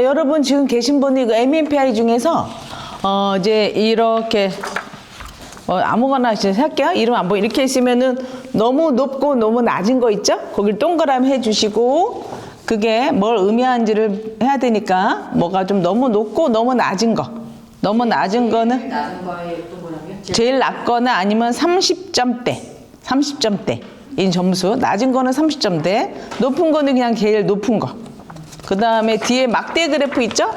여러분 지금 계신 분이 그 MMPI 중에서 이제 이렇게 아무거나 이제 할게요. 이름 안 보여. 이렇게 있으면은 너무 높고 너무 낮은 거 있죠? 거길 동그라미 해주시고 그게 뭘 의미하는지를 해야 되니까 뭐가 좀 너무 높고 너무 낮은 거. 너무 낮은 거는 낮은 거에 동그라미요? 제일 낮거나 아니면 30점대. 이 점수. 낮은 거는 30점대. 높은 거는 그냥 제일 높은 거. 그 다음에 뒤에 막대 그래프 있죠?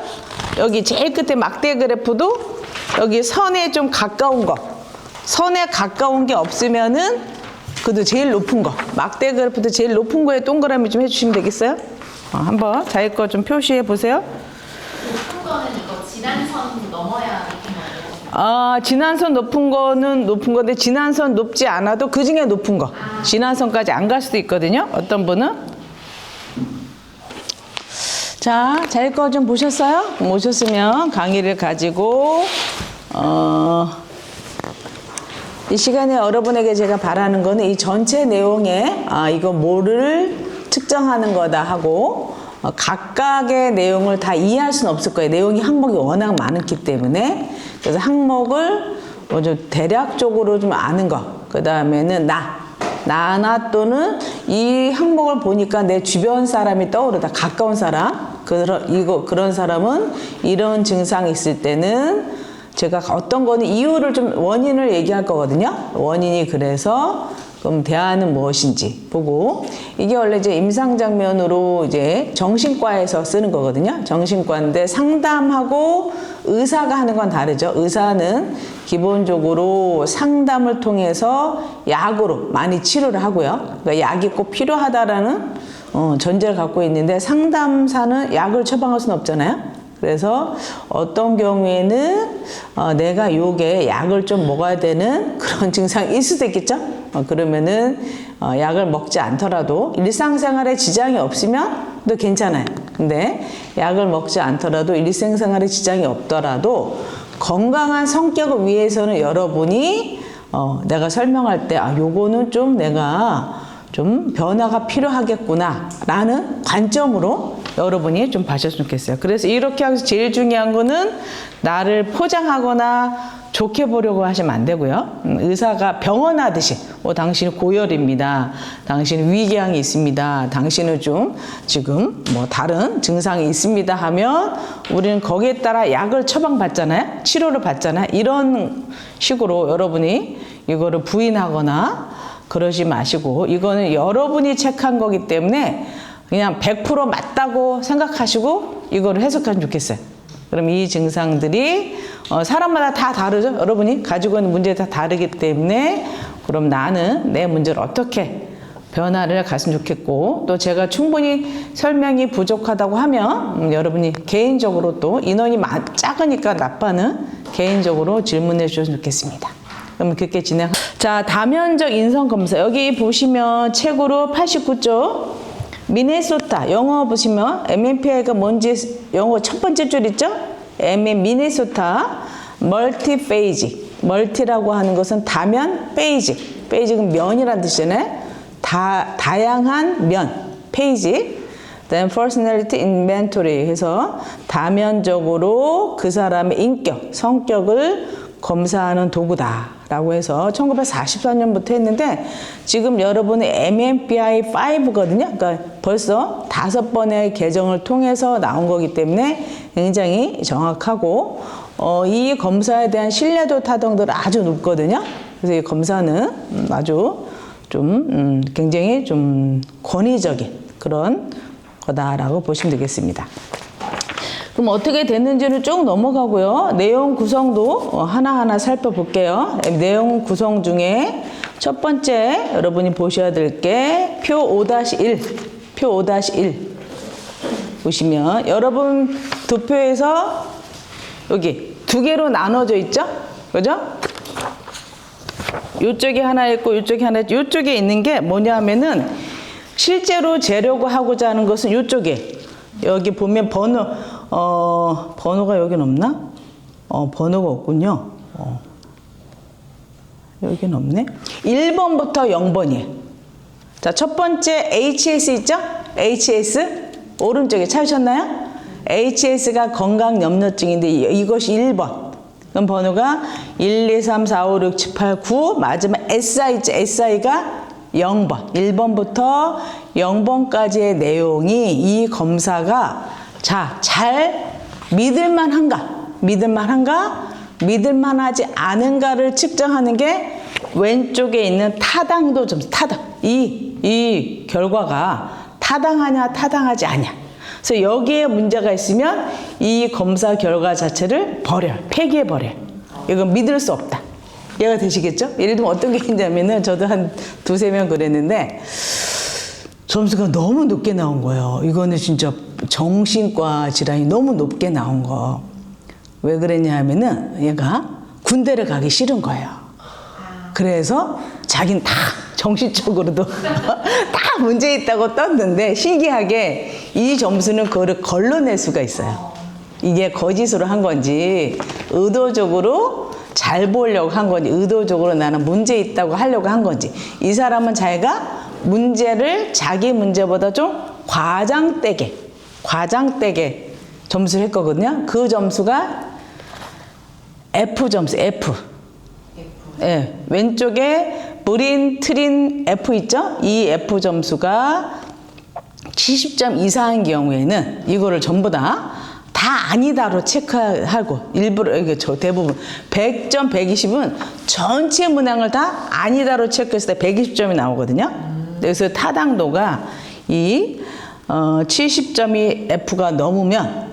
여기 제일 끝에 막대 그래프도 여기 선에 좀 가까운 거. 선에 가까운 게 없으면은 그래도 제일 높은 거. 막대 그래프도 제일 높은 거에 동그라미 좀 해주시면 되겠어요? 한번 자기 거 좀 표시해 보세요. 높은 거는 이거 지난선 넘어야 높은 거예요? 지난선 높은 거는 높은 건데 지난선 높지 않아도 그 중에 높은 거. 지난선까지 안 갈 수도 있거든요. 어떤 분은. 자, 자기 거 좀 보셨어요? 보셨으면 강의를 가지고 이 시간에 여러분에게 제가 바라는 거는 이 전체 내용에 이거 뭐를 측정하는 거다 하고 각각의 내용을 다 이해할 수는 없을 거예요. 내용이 항목이 워낙 많기 때문에. 그래서 항목을 좀 대략적으로 좀 아는 거. 그 다음에는 나나 또는 이 항목을 보니까 내 주변 사람이 떠오르다. 가까운 사람. 그런 사람은 이런 증상이 있을 때는 제가 어떤 거는 이유를 좀 원인을 얘기할 거거든요. 원인이 그래서 그럼 대안은 무엇인지 보고 이게 원래 이제 임상장면으로 이제 정신과에서 쓰는 거거든요. 정신과인데 상담하고 의사가 하는 건 다르죠. 의사는 기본적으로 상담을 통해서 약으로 많이 치료를 하고요. 그러니까 약이 꼭 필요하다라는 전제를 갖고 있는데 상담사는 약을 처방할 수는 없잖아요. 그래서 어떤 경우에는 내가 요게 약을 좀 먹어야 되는 그런 증상이 있을 수도 있겠죠. 그러면은 약을 먹지 않더라도 일상생활에 지장이 없으면 또 괜찮아요. 근데 약을 먹지 않더라도 일상생활에 지장이 없더라도 건강한 성격을 위해서는 여러분이 내가 설명할 때 요거는 좀 내가 좀 변화가 필요하겠구나 라는 관점으로 여러분이 좀 봐주셨으면 좋겠어요. 그래서 이렇게 하면서 제일 중요한 거는 나를 포장하거나 좋게 보려고 하시면 안 되고요. 의사가 병원 하듯이 당신은 고열입니다. 당신은 위궤양이 있습니다. 당신은 좀 지금 뭐 다른 증상이 있습니다 하면 우리는 거기에 따라 약을 처방받잖아요. 치료를 받잖아요. 이런 식으로 여러분이 이거를 부인하거나 그러지 마시고 이거는 여러분이 체크한 거기 때문에 그냥 100% 맞다고 생각하시고 이거를 해석하면 좋겠어요. 그럼 이 증상들이 사람마다 다 다르죠. 여러분이 가지고 있는 문제가 다 다르기 때문에 그럼 나는 내 문제를 어떻게 변화를 갔으면 좋겠고 또 제가 충분히 설명이 부족하다고 하면 여러분이 개인적으로 또 인원이 작으니까 나빠는 개인적으로 질문해 주셨으면 좋겠습니다. 그럼 그렇게 자, 다면적 인성 검사. 여기 보시면 책으로 89쪽 미네소타 영어 보시면 MMPI가 뭔지 영어 첫 번째 줄 있죠? 미네소타 멀티페이지. 멀티라고 하는 것은 다면 페이지. 페이지는 면이라는 뜻이잖아요. 다양한 면. 페이지. Then personality inventory 해서 다면적으로 그 사람의 인격, 성격을 검사하는 도구다 라고 해서 1944년부터 했는데 지금 여러분의 MMPI 5거든요. 그러니까 벌써 5번의 개정을 통해서 나온 거기 때문에 굉장히 정확하고 이 검사에 대한 신뢰도 타당도가 아주 높거든요. 그래서 이 검사는 아주 좀 굉장히 좀 권위적인 그런 거다라고 보시면 되겠습니다. 그럼 어떻게 됐는지는 쭉 넘어가고요. 내용 구성도 하나하나 살펴볼게요. 내용 구성 중에 첫 번째 여러분이 보셔야 될 게 표 5-1. 표 5-1 보시면 여러분 도표에서 여기 두 개로 나눠져 있죠? 그죠? 이쪽에 하나 있고 이쪽에 하나 있고 이쪽에 있는 게 뭐냐면은 실제로 재려고 하고자 하는 것은 이쪽에 여기 보면 번호가 여긴 없나? 번호가 없군요. 여긴 없네. 1번부터 0번이에요. 자, 첫 번째 HS 있죠? HS 오른쪽에 찾으셨나요? HS가 건강염려증인데 이것이 1번. 그럼 번호가 1, 2, 3, 4, 5, 6, 7, 8, 9 마지막 SI 있죠. SI가 0번. 1번부터 0번까지의 내용이 이 검사가 잘 믿을만한가? 믿을만하지 않은가를 측정하는 게 왼쪽에 있는 타당도 점수. 이 결과가 타당하냐 타당하지 않냐. 그래서 여기에 문제가 있으면 이 검사 결과 자체를 폐기해버려요. 이건 믿을 수 없다. 이해가 되시겠죠? 예를 들면 어떤 게 있냐면은 저도 한 두세 명 그랬는데 점수가 너무 높게 나온 거예요. 이거는 진짜 정신과 질환이 너무 높게 나온 거. 왜 그랬냐 하면은 얘가 군대를 가기 싫은 거예요. 그래서 자기는 다 정신적으로도 다 문제 있다고 떴는데 신기하게 이 점수는 그거를 걸러낼 수가 있어요. 이게 거짓으로 한 건지 의도적으로 잘 보려고 한 건지 의도적으로 나는 문제 있다고 하려고 한 건지 이 사람은 자기가 문제를 자기 문제보다 좀 과장되게 점수를 했거든요. 그 점수가 F 점수, F. 예, 왼쪽에 브린, 트린 F 있죠? 이 F 점수가 70점 이상인 경우에는 이거를 전부 다 아니다로 체크하고 일부러 이게 대부분 100점, 120은 전체 문항을 다 아니다로 체크했을 때 120점이 나오거든요. 그래서 타당도가 이 70점이 F가 넘으면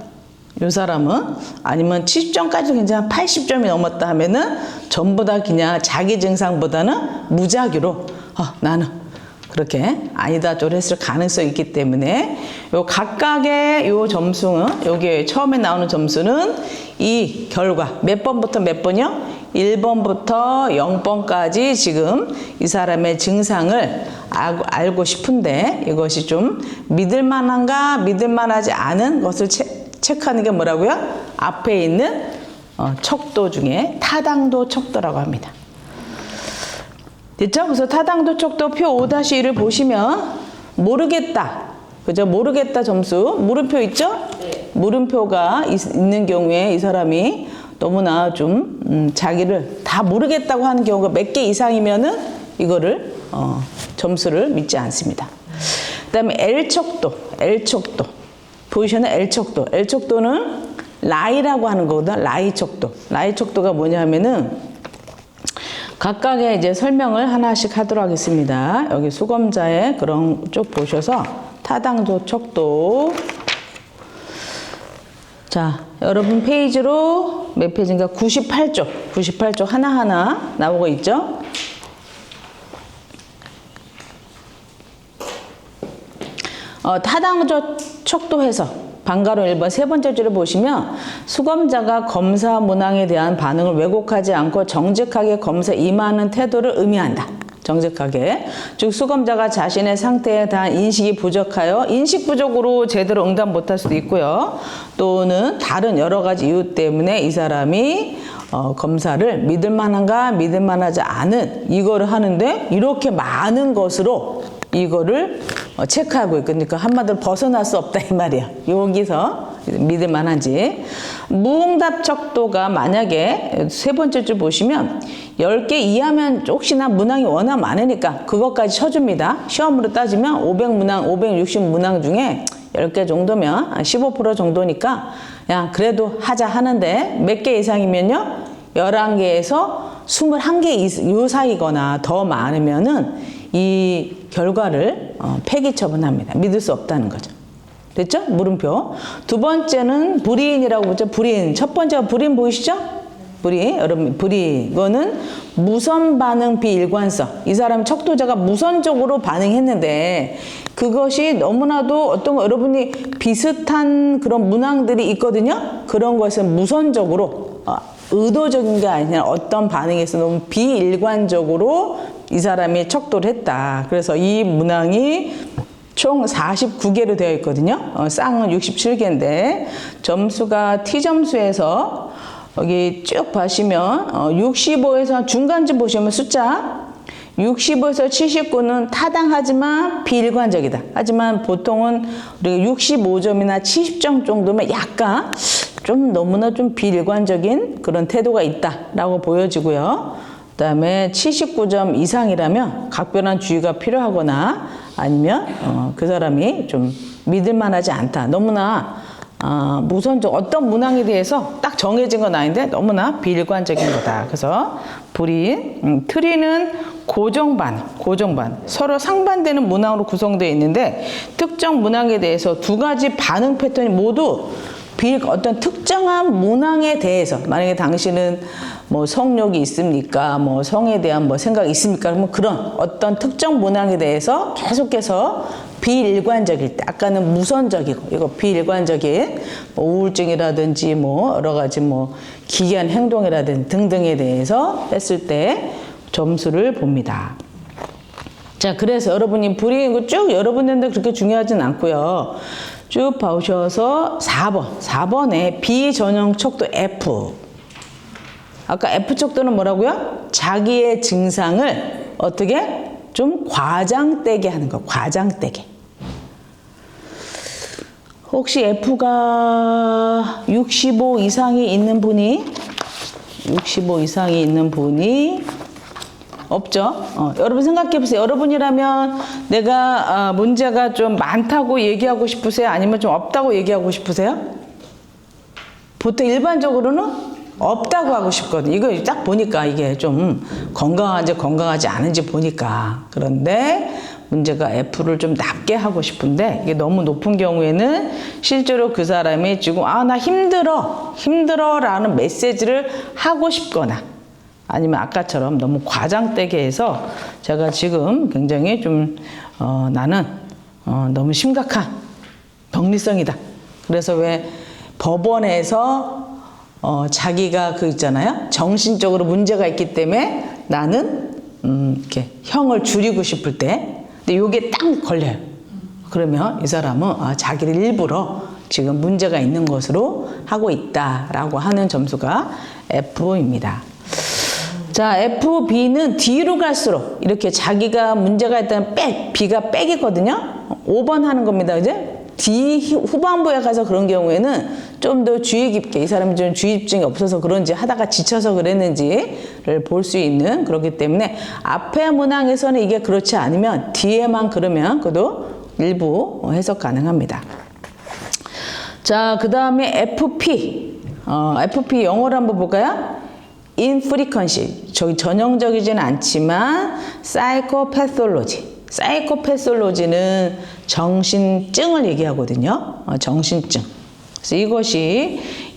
이 사람은 아니면 70점까지 괜찮아 80점이 넘었다 하면은 전부 다 그냥 자기 증상보다는 무작위로 나는 그렇게 아니다 쪽으로 했을 가능성이 있기 때문에 요 각각의 요 점수는 여기 처음에 나오는 점수는 이 결과 몇 번부터 몇 번이요? 1번부터 0번까지 지금 이 사람의 증상을 알고 싶은데 이것이 좀 믿을만한가 믿을만하지 않은 것을 체크하는 게 뭐라고요? 앞에 있는 척도 중에 타당도 척도라고 합니다. 됐죠? 그래서 타당도 척도 표 5-1을 보시면 모르겠다. 그죠? 모르겠다 점수. 물음표 있죠? 네. 물음표가 있는 경우에 이 사람이 너무나 좀 자기를 다 모르겠다고 하는 경우가 몇 개 이상이면은 이거를 점수를 믿지 않습니다. 그다음에 L척도. 보이시나요? L척도는 라이라고 하는 거거든. 라이척도. 라이척도가 뭐냐면은 각각의 이제 설명을 하나씩 하도록 하겠습니다. 여기 수검자의 그런 쪽 보셔서 타당도 척도. 자, 여러분 페이지로 몇 페이지인가? 98쪽 하나하나 나오고 있죠? 타당도 척도 해석. 방가로 1번 세 번째 줄을 보시면 수검자가 검사 문항에 대한 반응을 왜곡하지 않고 정직하게 검사에 임하는 태도를 의미한다. 정직하게. 즉 수검자가 자신의 상태에 대한 인식이 부족하여 인식 부족으로 제대로 응답 못할 수도 있고요. 또는 다른 여러 가지 이유 때문에 이 사람이 검사를 믿을만한가 믿을만하지 않은 이거를 하는데 이렇게 많은 것으로 이거를 체크하고 있거든요. 그러니까 한마디로 벗어날 수 없다 이 말이야. 여기서 믿을 만한지. 무응답 척도가 만약에 세 번째 줄 보시면 10개 이하면 혹시나 문항이 워낙 많으니까 그것까지 쳐줍니다. 시험으로 따지면 500문항, 560문항 중에 10개 정도면 15% 정도니까 그냥 그래도 하자 하는데 몇 개 이상이면요 11개에서 21개 요 사이거나 더 많으면은 이 결과를 폐기 처분합니다. 믿을 수 없다는 거죠. 됐죠? 물음표. 두 번째는 불이인이라고 보죠. 불이인. 첫 번째가 불이인 보이시죠? 불이인. 여러분 불이인. 이거는 무선 반응 비일관성. 이 사람 척도자가 무선적으로 반응했는데 그것이 너무나도 어떤 거 여러분이 비슷한 그런 문항들이 있거든요. 그런 것은 무선적으로 의도적인 게 아니라 어떤 반응에서 너무 비일관적으로 이 사람이 척도를 했다. 그래서 이 문항이 총 49개로 되어 있거든요. 쌍은 67개인데 점수가 T점수에서 여기 쭉 보시면 65에서 중간쯤 보시면 숫자 65에서 79는 타당하지만 비일관적이다. 하지만 보통은 우리가 65점이나 70점 정도면 약간 좀 너무나 좀 비일관적인 그런 태도가 있다라고 보여지고요. 그다음에 79점 이상이라면 각별한 주의가 필요하거나 아니면 그 사람이 좀 믿을만하지 않다. 너무나 무선적 어떤 문항에 대해서 딱 정해진 건 아닌데 너무나 비일관적인 거다. 그래서 불인, 트리는 고정반 서로 상반되는 문항으로 구성되어 있는데 특정 문항에 대해서 두 가지 반응 패턴이 모두 어떤 특정한 문항에 대해서 만약에 당신은 뭐 성욕이 있습니까? 뭐 성에 대한 뭐 생각이 있습니까? 그러면 그런 어떤 특정 문항에 대해서 계속해서 비일관적일 때, 아까는 무선적이고 이거 비일관적인 뭐 우울증이라든지 뭐 여러 가지 뭐 기이한 행동이라든지 등등에 대해서 했을 때 점수를 봅니다. 자, 그래서 여러분이 불이익 쭉 여러분들도 그렇게 중요하진 않고요. 쭉 봐오셔서 4번에 비전형 척도 F. 아까 F 척도는 뭐라고요? 자기의 증상을 어떻게 좀 과장되게 하는 거. 과장되게. 혹시 F가 65 이상이 있는 분이 없죠? 여러분 생각해 보세요. 여러분이라면 내가 문제가 좀 많다고 얘기하고 싶으세요? 아니면 좀 없다고 얘기하고 싶으세요? 보통 일반적으로는 없다고 하고 싶거든요. 이거 딱 보니까 이게 좀 건강한지 건강하지 않은지 보니까. 그런데 문제가 F를 좀 낮게 하고 싶은데 이게 너무 높은 경우에는 실제로 그 사람이 지금 나 힘들어 라는 메시지를 하고 싶거나 아니면 아까처럼 너무 과장되게 해서 제가 지금 굉장히 좀 나는 너무 심각한 병리성이다. 그래서 왜 법원에서 자기가 그 있잖아요. 정신적으로 문제가 있기 때문에 나는 이렇게 형을 줄이고 싶을 때 근데 요게 딱 걸려요. 그러면 이 사람은 자기를 일부러 지금 문제가 있는 것으로 하고 있다라고 하는 점수가 F입니다. 자, FB는 뒤로 갈수록 이렇게 자기가 문제가 있다면 B가 백이거든요. 5번 하는 겁니다. 이제 D 후반부에 가서 그런 경우에는 좀 더 주의 깊게 이 사람이 좀 주의 집중이 없어서 그런지 하다가 지쳐서 그랬는지를 볼 수 있는 그렇기 때문에 앞에 문항에서는 이게 그렇지 않으면 뒤에만 그러면 그래도 일부 해석 가능합니다. 자, 그 다음에 FP. FP 영어로 한번 볼까요? infrequency. 저기 전형적이지는 않지만 psychopathology. 사이코패솔로지는 정신증을 얘기하거든요. 정신증. 그래서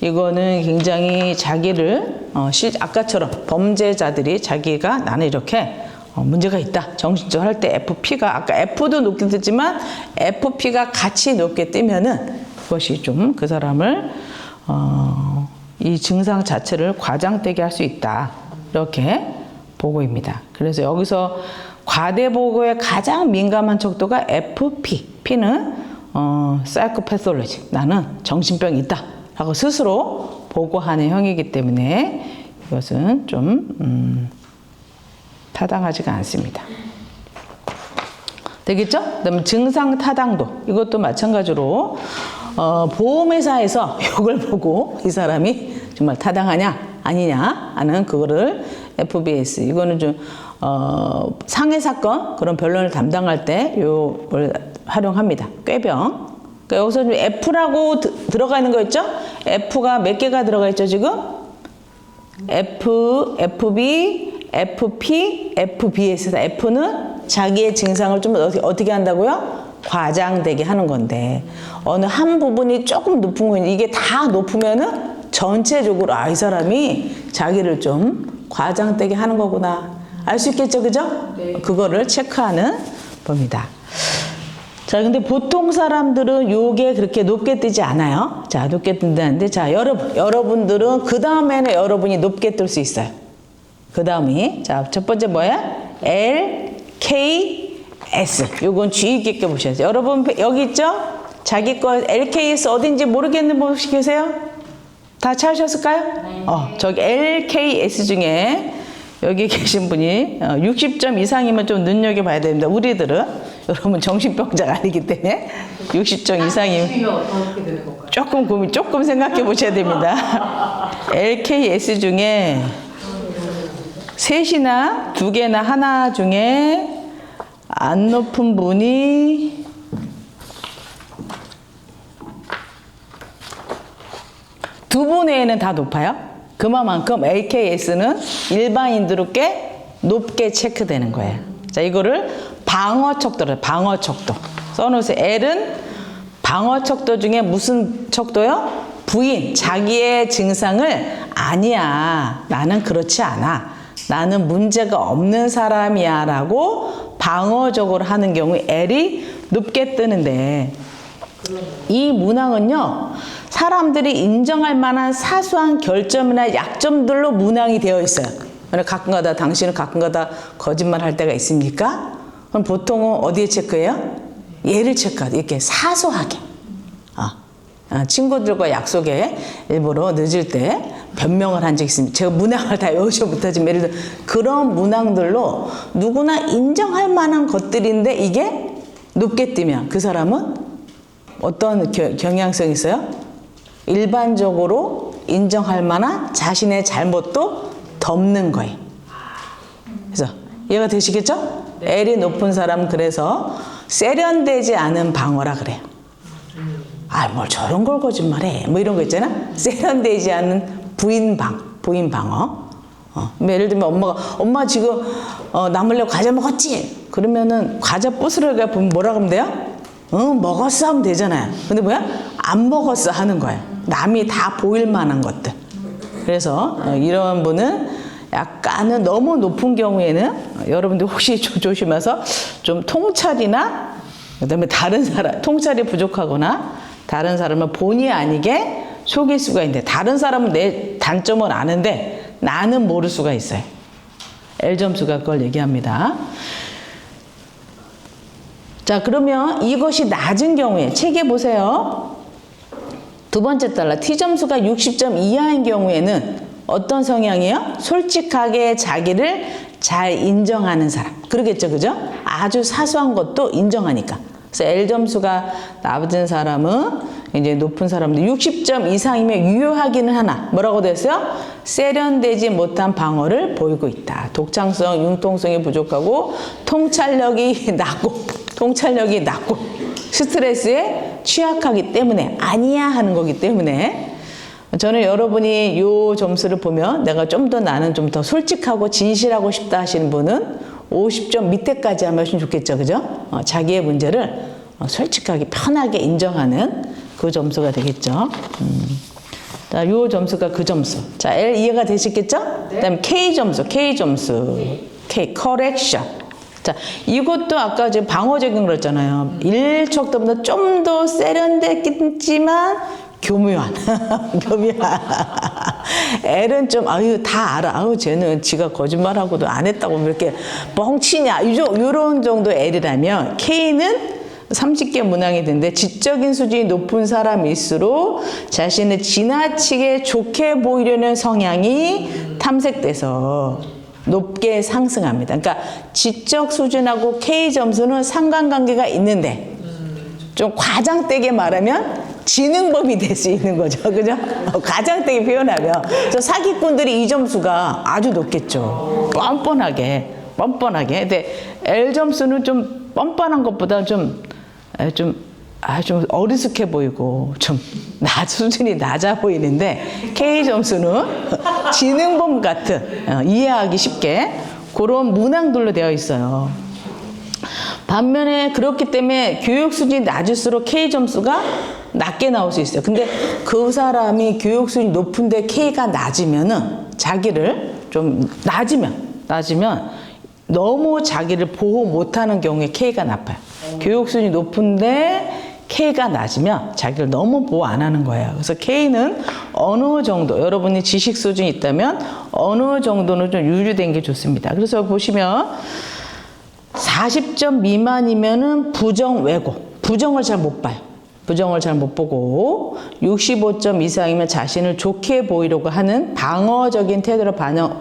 이거는 굉장히 자기를 아까처럼 범죄자들이 자기가 나는 이렇게 문제가 있다. 정신증 할 때 FP가 아까 F도 높게 뜨지만 FP가 같이 높게 뜨면은 그것이 좀 그 사람을 이 증상 자체를 과장되게 할 수 있다. 이렇게 보고입니다. 그래서 여기서 과대보고에 가장 민감한 척도가 FP. P는 사이코패솔로지. 나는 정신병이 있다. 라고 스스로 보고하는 형이기 때문에 이것은 좀 타당하지가 않습니다. 되겠죠? 그다음에 증상 타당도. 이것도 마찬가지로 보험회사에서 이걸 보고 이 사람이 정말 타당하냐 아니냐 하는 그거를 FBS. 이거는 좀 상해 사건 그런 변론을 담당할 때 요걸 활용합니다. 꾀병. 그러니까 여기서 좀 F라고 들어가 있는 거 있죠? F가 몇 개가 들어가 있죠 지금? F, FB, FP, FBS다. F는 자기의 증상을 좀 어떻게 한다고요? 과장되게 하는 건데 어느 한 부분이 조금 높은 거 이게 다 높으면은 전체적으로 이 사람이 자기를 좀 과장되게 하는 거구나. 알 수 있겠죠, 그죠? 네. 그거를 체크하는 겁니다. 자, 근데 보통 사람들은 요게 그렇게 높게 뜨지 않아요. 자, 높게 뜬다는데, 자, 여러분들은 그 다음에는 여러분이 높게 뜰 수 있어요. 그 다음이, 자, 첫 번째 뭐야? L, K, S. 요건 주의 깊게 보셔야죠. 여러분, 여기 있죠? 자기 거 LKS 어딘지 모르겠는 분 혹시 계세요? 다 찾으셨을까요? 네. 저기 LKS 중에 여기 계신 분이 60점 이상이면 좀 눈여겨봐야 됩니다. 우리들은 여러분 정신병자가 아니기 때문에 60점 이상이면 어떻게 되는 건가요? 조금 생각해 보셔야 됩니다. LKS 중에 셋이나 두 개나 하나 중에 안 높은 분이 두 분 외에는 다 높아요. 그만큼 LKS는 일반인들로 꽤 높게 체크되는 거예요. 자, 이거를 방어척도를 방어척도 써놓으세요. L은 방어척도 중에 무슨 척도요? 부인, 자기의 증상을 아니야. 나는 그렇지 않아. 나는 문제가 없는 사람이야 라고 방어적으로 하는 경우에 L이 높게 뜨는데 이 문항은요, 사람들이 인정할 만한 사소한 결점이나 약점들로 문항이 되어 있어요. 가끔가다 당신은 가끔가다 거짓말 할 때가 있습니까? 그럼 보통은 어디에 체크해요? 얘를 체크하죠. 이렇게 사소하게. 친구들과 약속에 일부러 늦을 때 변명을 한 적이 있습니다. 제가 문항을 다 외우지 못하지만 예를 들어 그런 문항들로 누구나 인정할 만한 것들인데 이게 높게 뜨면 그 사람은 어떤 경향성이 있어요? 일반적으로 인정할 만한 자신의 잘못도 덮는 거예요. 그래서 이해가 되시겠죠? L이 높은 사람은 그래서 세련되지 않은 방어라 그래요. 뭘 저런 걸 거짓말해. 뭐 이런 거 있잖아. 세련되지 않은 부인 방어. 예를 들면 엄마 지금 나 몰래 과자 먹었지? 그러면은 과자 부스러기가 보면 뭐라 그러면 돼요? 응, 먹었어 하면 되잖아요. 근데 뭐야? 안 먹었어 하는 거예요. 남이 다 보일 만한 것들. 그래서 이런 분은 약간은 너무 높은 경우에는 여러분들 혹시 조심해서 좀 통찰이나 그다음에 다른 사람 통찰이 부족하거나 다른 사람을 본의 아니게 속일 수가 있는데 다른 사람은 내 단점을 아는데 나는 모를 수가 있어요. L 점수가 그걸 얘기합니다. 자, 그러면 이것이 낮은 경우에 책에 보세요. 두 번째 달라 T 점수가 60점 이하인 경우에는 어떤 성향이에요? 솔직하게 자기를 잘 인정하는 사람. 그러겠죠, 그죠? 아주 사소한 것도 인정하니까. 그래서 L 점수가 낮은 사람은 이제 높은 사람들 60점 이상이면 유효하기는 하나 뭐라고 됐어요? 세련되지 못한 방어를 보이고 있다. 독창성, 융통성이 부족하고 통찰력이 낮고 스트레스에 취약하기 때문에 아니야 하는 거기 때문에 저는 여러분이 요 점수를 보면 내가 좀 더 나는 좀 더 솔직하고 진실하고 싶다 하시는 분은 50점 밑에까지 하면 좋겠죠, 그죠? 자기의 문제를 솔직하게 편하게 인정하는 그 점수가 되겠죠. 자, 요 점수가 그 점수. 자, L 이해가 되시겠죠? 네. 그다음 K 점수. K correction. 자, 이것도 아까 지금 방어적인 거 했잖아요. 1척도보다 좀 더 세련됐지만 교묘한. L은 좀, 다 알아. 쟤는 지가 거짓말하고도 안 했다고 이렇게 뻥치냐. 이런 정도의 L이라면 K는 30개 문항이 되는데 지적인 수준이 높은 사람일수록 자신을 지나치게 좋게 보이려는 성향이 탐색돼서 높게 상승합니다. 그러니까 지적 수준하고 K 점수는 상관관계가 있는데 좀 과장되게 말하면 지능범이 될 수 있는 거죠. 그죠? 과장되게 표현하면 저 사기꾼들이 이 점수가 아주 높겠죠. 뻔뻔하게. 근데 L 점수는 좀 뻔뻔한 것보다 좀 어리숙해 보이고 좀 수준이 낮아 보이는데 K 점수는 지능범 같은 이해하기 쉽게 그런 문항들로 되어 있어요. 반면에 그렇기 때문에 교육 수준이 낮을수록 K 점수가 낮게 나올 수 있어요. 근데 그 사람이 교육 수준이 높은데 K가 낮으면은 자기를 좀 낮으면 너무 자기를 보호 못하는 경우에 K가 나빠요. 교육 수준이 높은데 K가 낮으면 자기를 너무 보호 안 하는 거예요. 그래서 K는 어느 정도 여러분이 지식 수준이 있다면 어느 정도는 좀 유지된 게 좋습니다. 그래서 보시면 40점 미만이면은 부정 왜곡, 부정을 잘 못 봐요. 부정을 잘 못 보고 65점 이상이면 자신을 좋게 보이려고 하는 방어적인 태도를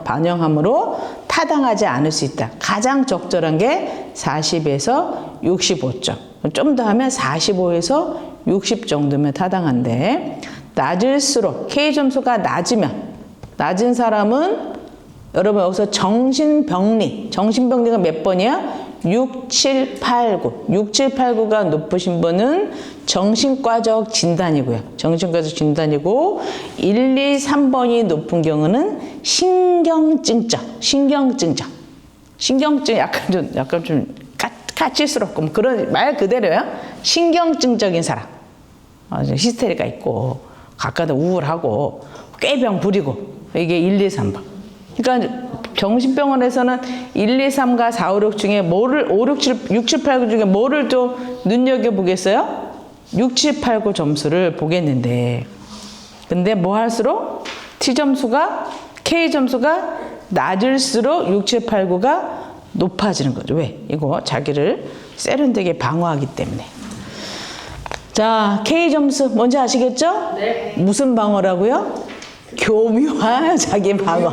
반영함으로 타당하지 않을 수 있다. 가장 적절한 게 40에서 65점. 좀 더 하면 45에서 60 정도면 타당한데 낮을수록 K 점수가 낮은 사람은 여러분 여기서 정신병리가 몇 번이야? 6, 7, 8, 9. 6, 7, 8, 9가 높으신 분은 정신과적 진단이고요. 정신과적 진단이고 1, 2, 3번이 높은 경우는 신경증 약간 좀 까칠스럽고 뭐 그런 말 그대로야. 신경증적인 사람. 히스테리가 있고 가끔은 우울하고 꾀병 부리고 이게 1, 2, 3번. 그러니까 정신병원에서는 1, 2, 3과 4, 5, 6 중에 뭐를 5, 6, 7, 6, 7, 8, 9 중에 뭐를 또 눈여겨보겠어요? 6, 7, 8, 9 점수를 보겠는데 근데 뭐 할수록 K 점수가 낮을수록 6, 7, 8, 9가 높아지는 거죠. 왜? 이거 자기를 세련되게 방어하기 때문에. 자, K 점수 뭔지 아시겠죠? 네. 무슨 방어라고요? 교묘한 자기 방어.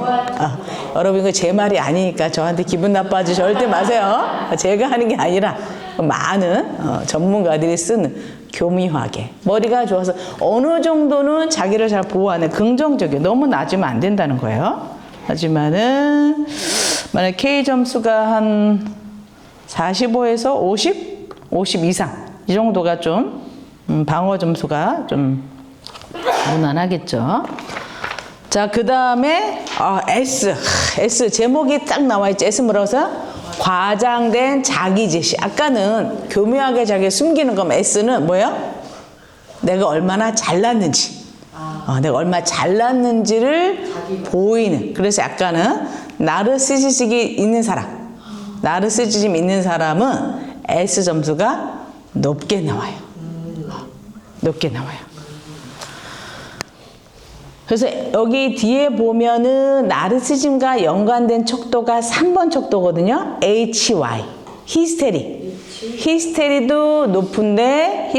여러분 이거 제 말이 아니니까 저한테 기분 나빠하지 절대 마세요. 제가 하는 게 아니라 많은 전문가들이 쓰는 교묘하게 머리가 좋아서 어느 정도는 자기를 잘 보호하는 긍정적이에요. 너무 낮으면 안 된다는 거예요. 하지만은 만약 K 점수가 한 45에서 50 이상 이 정도가 좀 방어 점수가 좀 무난하겠죠. 자, 그 다음에 S 제목이 딱 나와 있죠. S 뭐라고 써요? 과장된 자기 제시. 아까는 교묘하게 자기 숨기는 거면 S는 뭐예요? 내가 얼마나 잘났는지, 내가 얼마나 잘났는지를 보이는. 그래서 아까는 나르시시즘이 있는 사람은 S 점수가 높게 나와요. 높게 나와요. 그래서 여기 뒤에 보면은 나르시즘과 연관된 척도가 3번 척도거든요. HY. 히스테리도 높은데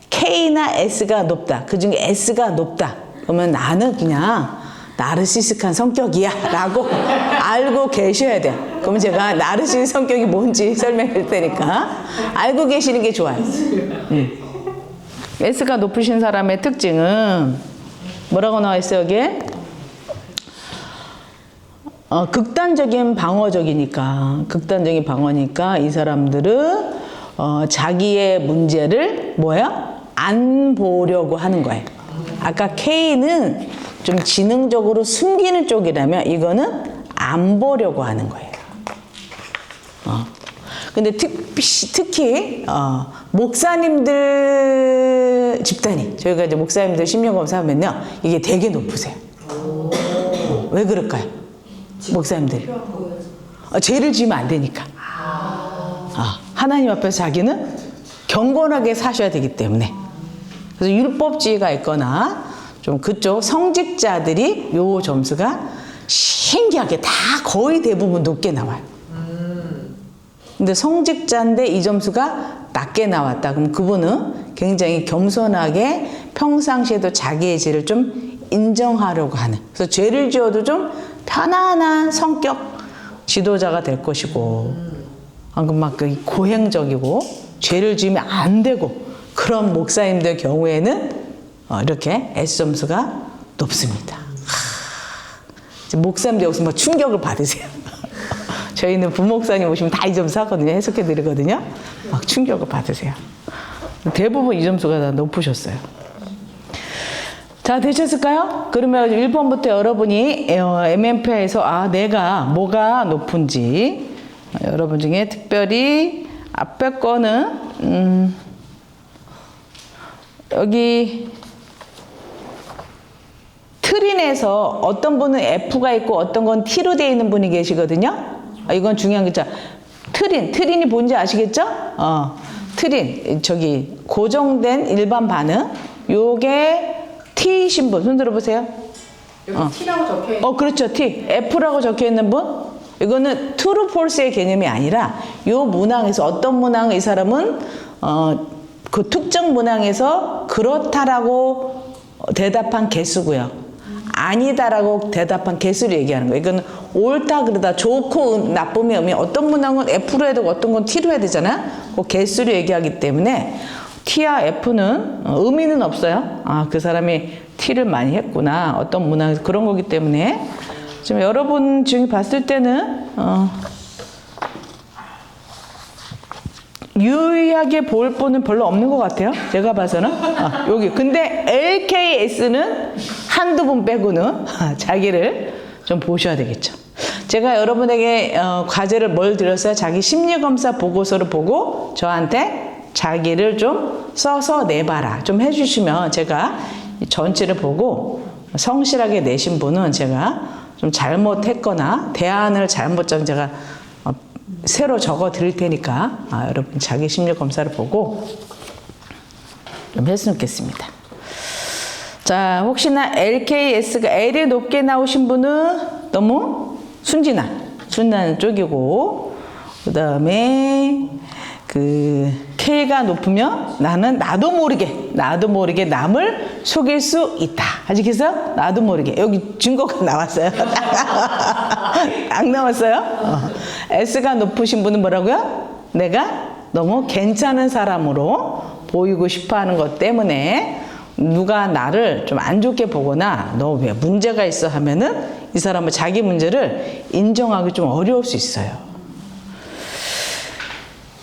K나 S가 높다. 그 중에 S가 높다. 그러면 나는 그냥 나르시스틱한 성격이야 라고 알고 계셔야 돼요. 그러면 제가 나르시스틱 성격이 뭔지 설명할 테니까 알고 계시는 게 좋아요. S가 높으신 사람의 특징은 뭐라고 나와 있어요, 여기에? 극단적인 방어니까 이 사람들은 자기의 문제를 안 보려고 하는 거예요. 아까 K는 좀 지능적으로 숨기는 쪽이라면 이거는 안 보려고 하는 거예요. 근데 특히 목사님들 집단이 저희가 이제 목사님들 심리검사 하면요 이게 되게 높으세요. 왜 그럴까요? 목사님들이 죄를 지으면 안 되니까. 하나님 앞에서 자기는 경건하게 사셔야 되기 때문에. 그래서 율법주의가 있거나 좀 그쪽 성직자들이 요 점수가 신기하게 다 거의 대부분 높게 나와요. 근데 성직자인데 이 점수가 낮게 나왔다. 그럼 그분은 굉장히 겸손하게 평상시에도 자기의 죄를 좀 인정하려고 하는. 그래서 죄를 지어도 좀 편안한 성격 지도자가 될 것이고, 막 고행적이고 죄를 지으면 안 되고 그런 목사님들 경우에는 이렇게 S 점수가 높습니다. 목사님들 여기서 막 충격을 받으세요. 저희는 부목사님 오시면 다 이 점수 하거든요. 해석해 드리거든요. 막 충격을 받으세요. 대부분 이 점수가 다 높으셨어요. 자, 되셨을까요? 그러면 1번부터 여러분이 MMP에서 내가 뭐가 높은지 여러분 중에 특별히 앞에 거는 여기 트린에서 어떤 분은 F가 있고 어떤 건 T로 되어 있는 분이 계시거든요. 이건 중요한 거죠. 트린이 뭔지 아시겠죠? 트린 저기 고정된 일반 반응 요게 T이신 분 손 들어보세요. 여기 T라고 적혀 있는. 그렇죠. T. F라고 적혀 있는 분. 이거는 true, false의 개념이 아니라 요 문항에서 어떤 문항 이 사람은 그 특정 문항에서 그렇다라고 대답한 개수고요. 아니다라고 대답한 개수를 얘기하는 거예요. 이건 옳다 그러다 좋고 나쁨의 의미 어떤 문항은 F로 해야 되고 어떤 건 T로 해야 되잖아요. 그 개수를 얘기하기 때문에 T와 F는 의미는 없어요. 아, 그 사람이 T를 많이 했구나. 어떤 문항에서 그런 거기 때문에 지금 여러분 중에 봤을 때는 유의하게 볼 분은 별로 없는 것 같아요. 제가 봐서는. 여기. 근데 LKS는 한두 분 빼고는 자기를 좀 보셔야 되겠죠. 제가 여러분에게 과제를 뭘 드렸어요? 자기 심리검사 보고서를 보고 저한테 자기를 좀 써서 내봐라. 좀 해주시면 제가 전체를 보고 성실하게 내신 분은 제가 좀 잘못했거나 대안을 잘못 정 제가 새로 적어 드릴 테니까 여러분 자기 심리 검사를 보고 좀 했으면 좋겠습니다. 자, 혹시나 LKS가 L이 높게 나오신 분은 너무 순진한 쪽이고, 그 다음에 그 K가 높으면 나도 모르게 남을 속일 수 있다. 아시겠어요? 나도 모르게. 여기 증거가 나왔어요. 안 나왔어요? S가 높으신 분은 뭐라고요? 내가 너무 괜찮은 사람으로 보이고 싶어 하는 것 때문에 누가 나를 좀 안 좋게 보거나 너 왜 문제가 있어 하면은 이 사람은 자기 문제를 인정하기 좀 어려울 수 있어요.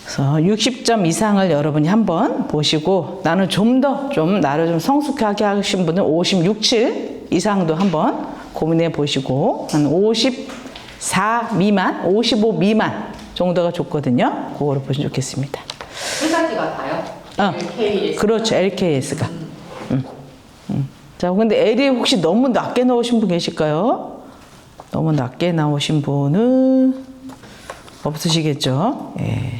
그래서 60점 이상을 여러분이 한번 보시고 나는 나를 좀 성숙하게 하신 분은 56, 7 이상도 한번 고민해 보시고 한 54 미만, 55 미만 정도가 좋거든요. 그거를 보시면 좋겠습니다. 회사기 같아요? LKS. 그렇죠. LKS가. 자, 근데 L이 혹시 너무 낮게 나오신 분 계실까요? 너무 낮게 나오신 분은 없으시겠죠? 예.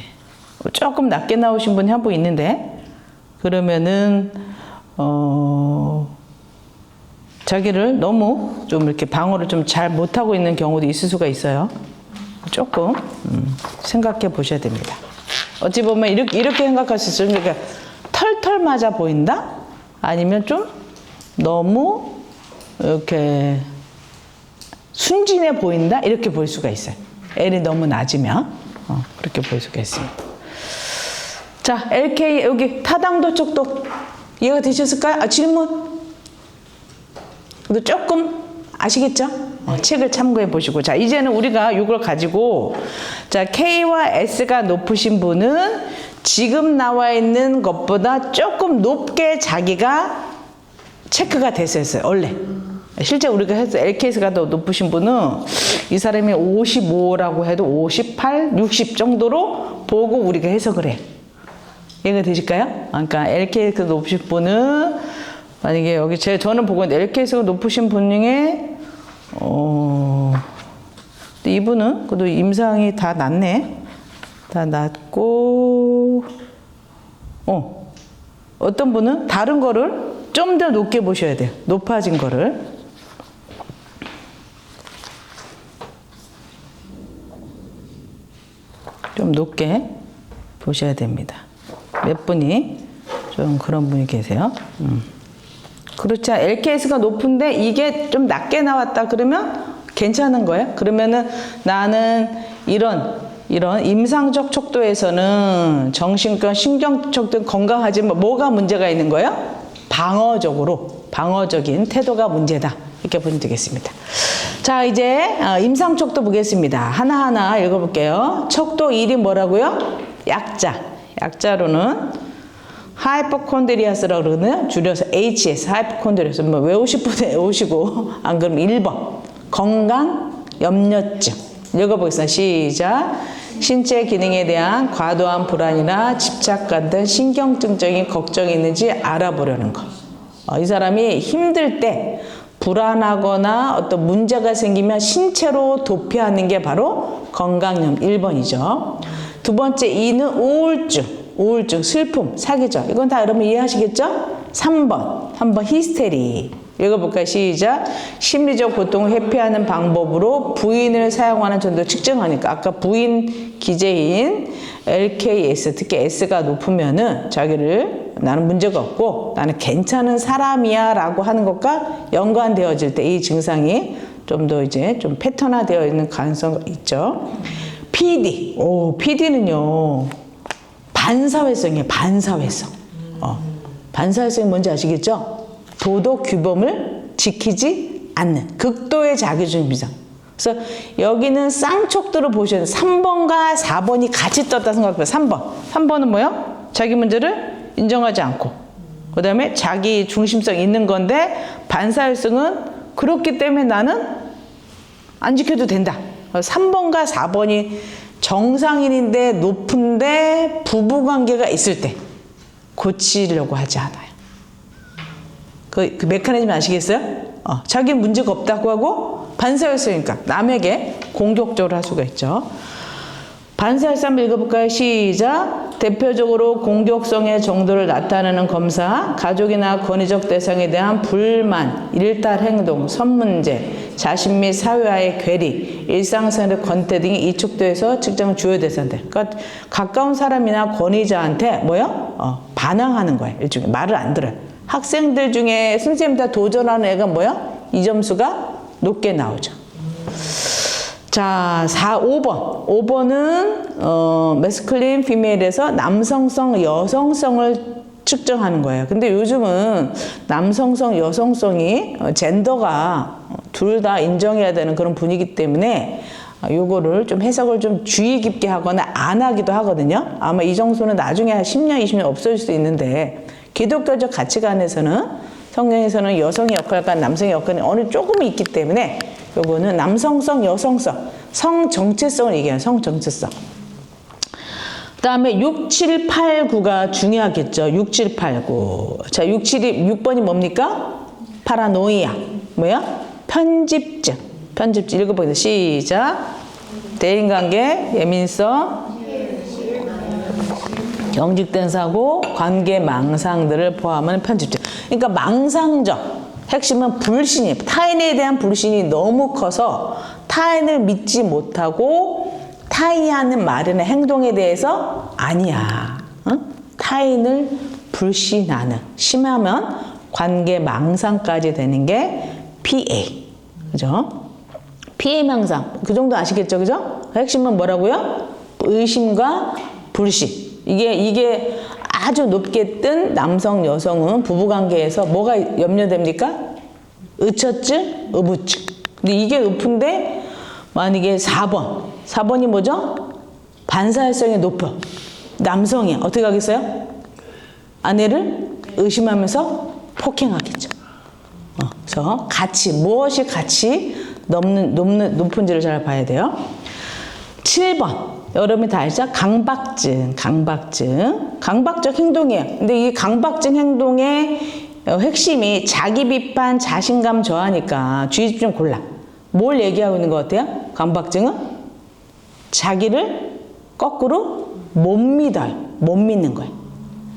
조금 낮게 나오신 분이 한 분 있는데, 그러면은, 자기를 너무 좀 이렇게 방어를 좀 잘 못하고 있는 경우도 있을 수가 있어요. 조금, 생각해 보셔야 됩니다. 어찌 보면 이렇게 생각할 수 있어요. 그러니까 털털 맞아 보인다? 아니면 좀 너무 이렇게 순진해 보인다? 이렇게 볼 수가 있어요. L이 너무 낮으면 그렇게 볼 수가 있습니다. 자, LK 여기 타당도 쪽도 이해가 되셨을까요? 질문. 그래도 조금 아시겠죠? 책을 참고해 보시고 자, 이제는 우리가 이걸 가지고 자, K와 S가 높으신 분은 지금 나와 있는 것보다 조금 높게 자기가 체크가 됐었어요. 원래 실제 우리가 해서 LKS가 더 높으신 분은 이 사람이 55라고 해도 58, 60 정도로 보고 우리가 해석을 해. 이해가 되실까요? 그러니까 LKS가 높으신 분은 만약에 여기 저는 보고 있는데 LKS가 높으신 분 중에 이분은 그래도 임상이 다 낮네. 다 낮고 어떤 분은 다른 거를 좀 더 높게 보셔야 돼요. 높아진 거를. 좀 높게 보셔야 됩니다. 몇 분이 좀 그런 분이 계세요. 그렇지. LKS가 높은데 이게 좀 낮게 나왔다 그러면 괜찮은 거예요. 그러면은 나는 이런 임상적 척도에서는 정신과 신경적 척도 건강하지만 뭐가 문제가 있는 거예요? 방어적인 태도가 문제다. 이렇게 보면 되겠습니다. 자, 이제 임상 척도 보겠습니다. 하나하나 읽어볼게요. 척도 1이 뭐라고요? 약자로는 하이포콘드리아스라고 그러거든요. 줄여서 HS, 하이포콘드리아스. 뭐 외우실 분은 외우시고 안 그러면 1번 건강 염려증. 읽어보겠습니다. 시작. 신체 기능에 대한 과도한 불안이나 집착감 등 신경증적인 걱정이 있는지 알아보려는 것. 이 사람이 힘들 때 불안하거나 어떤 문제가 생기면 신체로 도피하는 게 바로 건강염 1번이죠. 두 번째 2는 우울증, 슬픔, 사기죠. 이건 다 여러분 이해하시겠죠? 3번 히스테리. 읽어볼까요? 시작. 심리적 고통을 회피하는 방법으로 부인을 사용하는 정도 측정하니까 아까 부인 기재인 LKS, 특히 S가 높으면은 자기를 나는 문제가 없고 나는 괜찮은 사람이야 라고 하는 것과 연관되어질 때 이 증상이 좀 더 이제 좀 패턴화되어 있는 가능성이 있죠. PD. PD는요. 반사회성이에요. 반사회성. 반사회성이 뭔지 아시겠죠? 도덕 규범을 지키지 않는 극도의 자기중심 비상. 그래서 여기는 쌍촉도를 보셔야 돼요. 3번과 4번이 같이 떴다 생각해요. 3번. 3번은 뭐요? 자기 문제를 인정하지 않고. 그 다음에 자기 중심성 있는 건데 반사회성은 그렇기 때문에 나는 안 지켜도 된다. 3번과 4번이 정상인인데 높은데 부부관계가 있을 때 고치려고 하지 않아요. 그 메커니즘 아시겠어요? 자기 문제가 없다고 하고 반사회성이니까 남에게 공격적으로 할 수가 있죠. 반사회성 한번 읽어볼까요? 시작. 대표적으로 공격성의 정도를 나타내는 검사, 가족이나 권위적 대상에 대한 불만, 일탈 행동, 선문제, 자신 및 사회와의 괴리, 일상생활의 권태 등이 이 촉도에서 측정한 주요 대상들. 그러니까 가까운 사람이나 권위자한테 뭐요? 반항하는 거예요. 일종의 말을 안 들어요. 학생들 중에 선생님한테 도전하는 애가 뭐요? 이 점수가 높게 나오죠. 자, 5번. 5번은, 메스클린, 피메일에서 남성성, 여성성을 측정하는 거예요. 근데 요즘은 남성성, 여성성이 젠더가 둘 다 인정해야 되는 그런 분위기 때문에 요거를 좀 해석을 좀 주의 깊게 하거나 안 하기도 하거든요. 아마 이 정도는 나중에 한 10년, 20년 없어질 수 있는데 기독교적 가치관에서는 성경에서는 여성의 역할과 남성의 역할이 어느 조금 있기 때문에 요거는 남성성, 여성성, 성 정체성을 얘기해요. 성 정체성. 그 다음에 6, 7, 8, 9가 중요하겠죠. 6, 7, 8, 9. 자, 6번이 뭡니까? 파라노이아. 뭐야? 편집증. 편집증. 읽어보겠습니다. 시작. 대인관계, 예민성, 경직된 사고, 관계 망상들을 포함하는 편집증. 그러니까 망상적. 핵심은 불신이에요. 타인에 대한 불신이 너무 커서 타인을 믿지 못하고 타인이 하는 말이나 행동에 대해서 아니야. 타인을 불신하는. 심하면 관계 망상까지 되는 게 PA. 그죠? PA 망상. 그 정도 아시겠죠? 그죠? 핵심은 뭐라고요? 의심과 불신. 이게 아주 높게 뜬 남성, 여성은 부부관계에서 뭐가 염려됩니까? 의처증, 의부증. 근데 이게 높은데 만약에 4번이 뭐죠? 반사회성이 높아. 남성이 어떻게 하겠어요? 아내를 의심하면서 폭행하겠죠. 그래서 무엇이 같이 높은지를 잘 봐야 돼요. 7번. 여러분이 다 알죠? 강박증. 강박적 행동이에요. 근데 이 강박증 행동의 핵심이 자기 비판, 자신감 저하니까 주의 좀 골라. 뭘 얘기하고 있는 것 같아요? 강박증은 자기를 거꾸로 못 믿어요. 못 믿는 거예요.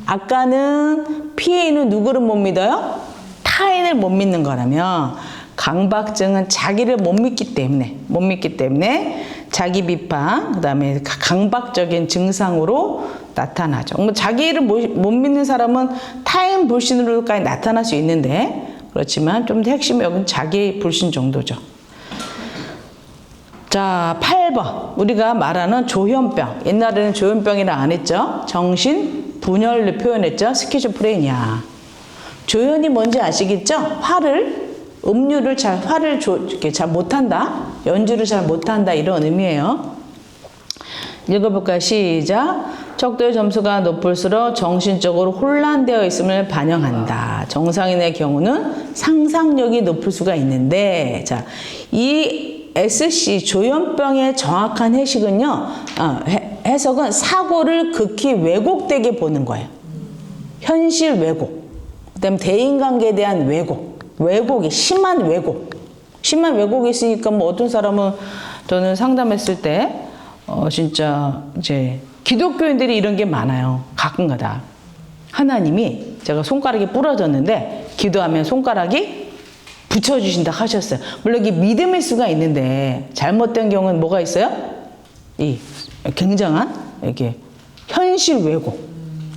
아까는 PA는 누구를 못 믿어요? 타인을 못 믿는 거라면 강박증은 자기를 못 믿기 때문에 자기 비판, 그 다음에 강박적인 증상으로 나타나죠. 뭐 자기를 못 믿는 사람은 타인 불신으로까지 나타날 수 있는데 그렇지만 좀 더 핵심이 여기는 자기 불신 정도죠. 자, 8번. 우리가 말하는 조현병. 옛날에는 조현병이라 안 했죠. 정신 분열을 표현했죠. 스키즈프레니아. 조현이 뭔지 아시겠죠? 화를 이렇게 잘 못한다. 연주를 잘 못한다. 이런 의미예요. 읽어볼까요? 시작. 척도의 점수가 높을수록 정신적으로 혼란되어 있음을 반영한다. 정상인의 경우는 상상력이 높을 수가 있는데, 자, 이 SC 조현병의 정확한 해석은 사고를 극히 왜곡되게 보는 거예요. 현실 왜곡. 그다음에 대인관계에 대한 왜곡이 심한 왜곡이 있으니까 뭐 어떤 사람은 저는 상담했을 때 진짜 이제 기독교인들이 이런 게 많아요. 가끔가다 하나님이 제가 손가락이 부러졌는데 기도하면 손가락이 붙여주신다 하셨어요. 물론 이게 믿음일 수가 있는데 잘못된 경우는 뭐가 있어요? 이 굉장한 이게 현실 왜곡.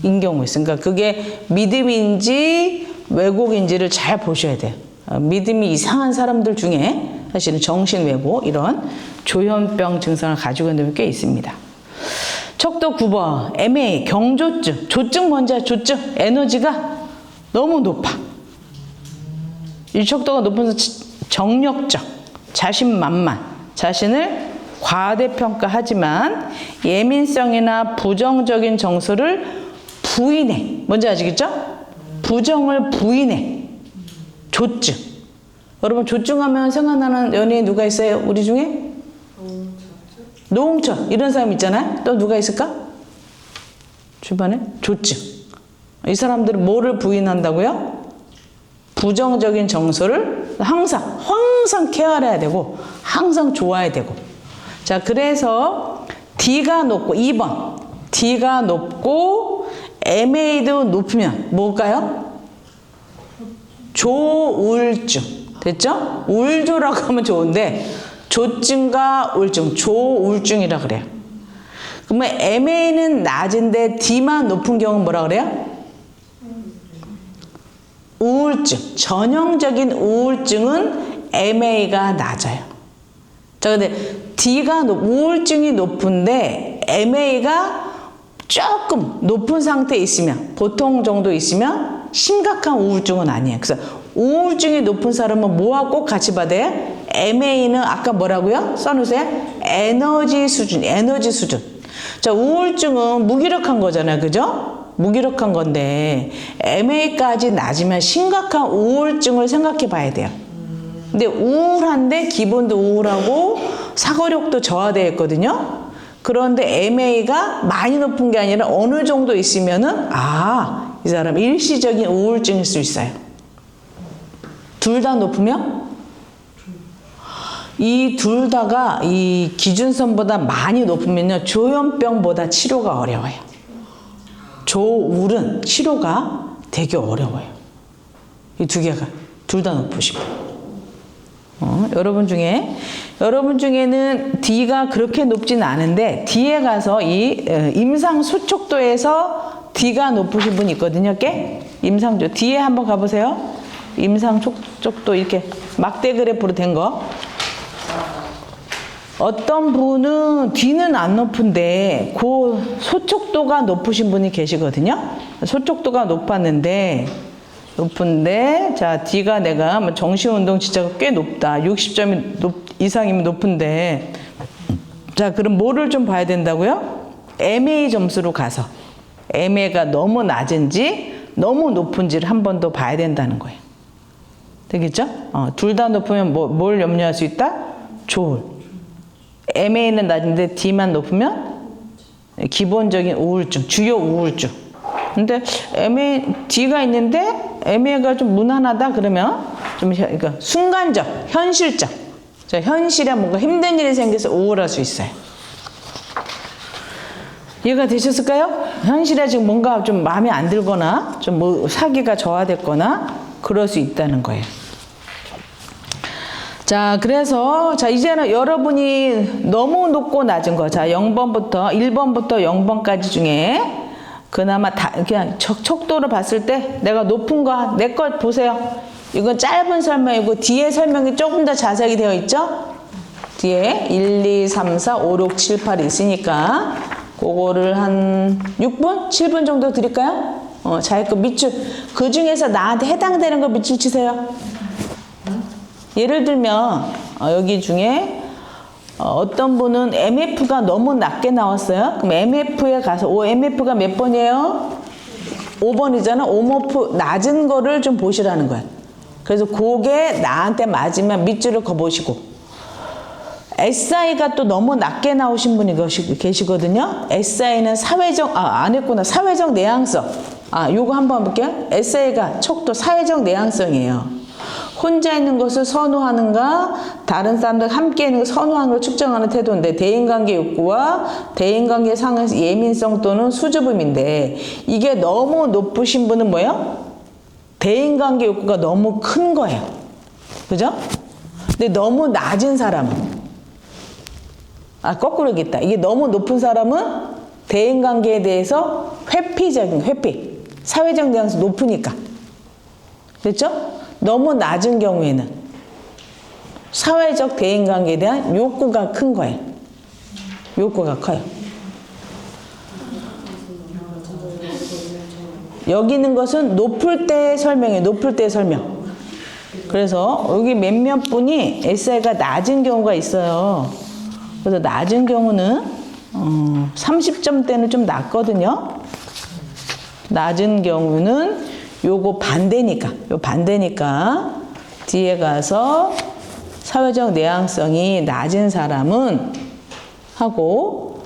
경우에 있어요. 그러니까 그게 믿음인지 왜곡인지를 잘 보셔야 돼요. 믿음이 이상한 사람들 중에 사실은 정신외고 이런 조현병 증상을 가지고 있는 분이 꽤 있습니다. 척도 9번 MA 경조증. 조증 뭔지 조증 에너지가 너무 높아. 이 척도가 높은 정력적 자신만만 자신을 과대평가하지만 예민성이나 부정적인 정서를 부인해. 뭔지 아시겠죠? 부정을 부인해. 조증. 여러분 조증하면 생각나는 연예인 누가 있어요? 우리 중에? 노홍철 이런 사람 있잖아요. 또 누가 있을까? 주변에? 조증. 이 사람들은 뭐를 부인한다고요? 부정적인 정서를 항상 케어해야 되고 항상 좋아야 되고. 자, 그래서 D가 높고 2번 D가 높고 MA도 높으면 뭘까요? 조우울증. 됐죠? 우울조라고 하면 좋은데 조증과 우울증, 조우울증이라 그래요. 그러면 MA는 낮은데 D만 높은 경우는 뭐라 그래요? 우울증. 전형적인 우울증은 MA가 낮아요. 자, 근데 D가 우울증이 높은데 MA가 조금 높은 상태에 있으면, 보통 정도 있으면 심각한 우울증은 아니에요. 그래서 우울증이 높은 사람은 뭐와 꼭 같이 받아요? MA는 아까 뭐라고요? 써놓으세요. 에너지 수준. 자, 우울증은 무기력한 거잖아요. 그죠? 무기력한 건데 MA까지 낮으면 심각한 우울증을 생각해 봐야 돼요. 근데 우울한데 기분도 우울하고 사고력도 저하되어 있거든요. 그런데 MA가 많이 높은 게 아니라 어느 정도 있으면은 이 사람 일시적인 우울증일 수 있어요. 둘 다 높으면 이 둘 다가 이 기준선보다 많이 높으면요 조현병보다 치료가 어려워요. 조우울은 치료가 되게 어려워요. 이 두 개가 둘 다 높으시고. 여러분 중에는 D가 그렇게 높지는 않은데 D에 가서 이 임상소촉도에서 D가 높으신 분이 있거든요. 임상조 D에 한번 가보세요. 임상소촉도 이렇게 막대 그래프로 된 거. 어떤 분은 D는 안 높은데 그 소촉도가 높으신 분이 계시거든요. 소촉도가 높은데 자 D가 내가 정신운동 지자가 꽤 높다. 60점 이상이면 높은데 자 그럼 뭐를 좀 봐야 된다고요? MA 점수로 가서 MA가 너무 낮은지 너무 높은지를 한 번 더 봐야 된다는 거예요. 되겠죠? 둘 다 높으면 뭘 염려할 수 있다? 조울. MA는 낮은데 D만 높으면 기본적인 우울증, 주요 우울증. 근데 D가 있는데 MA가 좀 무난하다 그러면 좀 그러니까 순간적, 현실적. 자, 현실에 뭔가 힘든 일이 생겨서 우울할 수 있어요. 이해가 되셨을까요? 현실에 지금 뭔가 좀 마음에 안 들거나 좀 뭐 사기가 저하됐거나 그럴 수 있다는 거예요. 자, 그래서 자 이제는 여러분이 너무 높고 낮은 거. 자, 1번부터 0번까지 중에 그나마 그냥 척도를 봤을 때 내가 높은 거 내 것 보세요. 이건 짧은 설명이고 뒤에 설명이 조금 더 자세히 되어 있죠? 뒤에 1, 2, 3, 4, 5, 6, 7, 8 있으니까 그거를 한 6분? 7분 정도 드릴까요? 자기 거 밑줄. 그 중에서 나한테 해당되는 거 밑줄 치세요. 예를 들면 여기 중에 어떤 분은 MF가 너무 낮게 나왔어요. 그럼 MF에 가서 MF가 몇 번이에요? 5번이잖아. OMF 낮은 거를 좀 보시라는 거야. 그래서 그게 나한테 맞으면 밑줄을 그어보시고 SI가 또 너무 낮게 나오신 분이 계시거든요. SI는 안 했구나. 사회적 내향성. 요거 한번 볼게요. SI가 척도 사회적 내향성이에요. 혼자 있는 것을 선호하는가 다른 사람들 함께 있는 것을 선호하는 걸 측정하는 태도인데 대인관계 욕구와 대인관계 상의 예민성 또는 수줍음인데 이게 너무 높으신 분은 뭐예요? 대인관계 욕구가 너무 큰 거예요. 그죠? 근데 너무 낮은 사람은 거꾸로겠다. 이게 너무 높은 사람은 대인관계에 대해서 회피. 사회적 내향성 높으니까. 그렇죠? 너무 낮은 경우에는 사회적 대인관계에 대한 욕구가 큰 거예요. 욕구가 커요. 여기 있는 것은 높을 때 설명이에요. 높을 때 설명. 그래서 여기 몇몇 분이 SI가 낮은 경우가 있어요. 그래서 낮은 경우는 30점대는 좀 낮거든요. 낮은 경우는 요거 반대니까 뒤에 가서 사회적 내향성이 낮은 사람은 하고